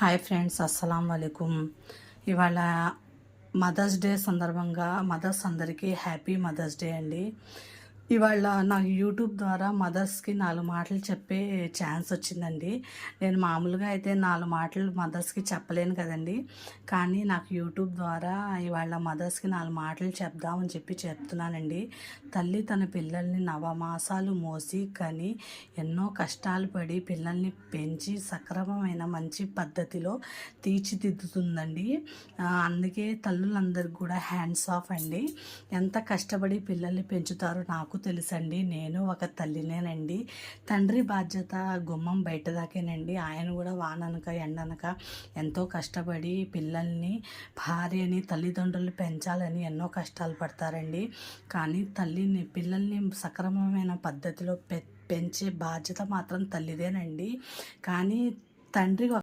Hi friends, అస్సలం వాలేకుమ్. ఇవాళ mothers day సందర్భంగా మదర్స్ అందరికీ హ్యాపీ మదర్స్ డే అండి. ఇవాళ నాకు యూట్యూబ్ ద్వారా మదర్స్కి 4 మాటలు చెప్పే ఛాన్స్ వచ్చిందండి. నేను మామూలుగా అయితే 4 మాటలు మదర్స్కి చెప్పలేను కదండి. కానీ నాకు యూట్యూబ్ ద్వారా ఇవాళ మదర్స్కి 4 మాటలు చెప్దామని చెప్పి చెప్తున్నానండి. తల్లి తన పిల్లల్ని నవమాసాలు మోసి కని ఎన్నో కష్టాలు పడి పిల్లల్ని పెంచి సక్రమమైన మంచి పద్ధతిలో తీర్చిదిద్దుతుందండి. అందుకే తల్లులందరికీ కూడా హ్యాండ్స్ ఆఫ్ అండి. ఎంత కష్టపడి పిల్లల్ని పెంచుతారో నాకు తెలుసండి. నేను ఒక తల్లినేనండి. తండ్రి బాధ్యత గుమ్మం బయట దాకేనండి. ఆయన కూడా వాననక ఎండనక ఎంతో కష్టపడి పిల్లల్ని భార్యని తల్లిదండ్రులు పెంచాలని ఎన్నో కష్టాలు పడతారండి. కానీ పిల్లల్ని సక్రమమైన పద్ధతిలో పెంచే బాధ్యత మాత్రం తల్లిదేనండి. కానీ తండ్రి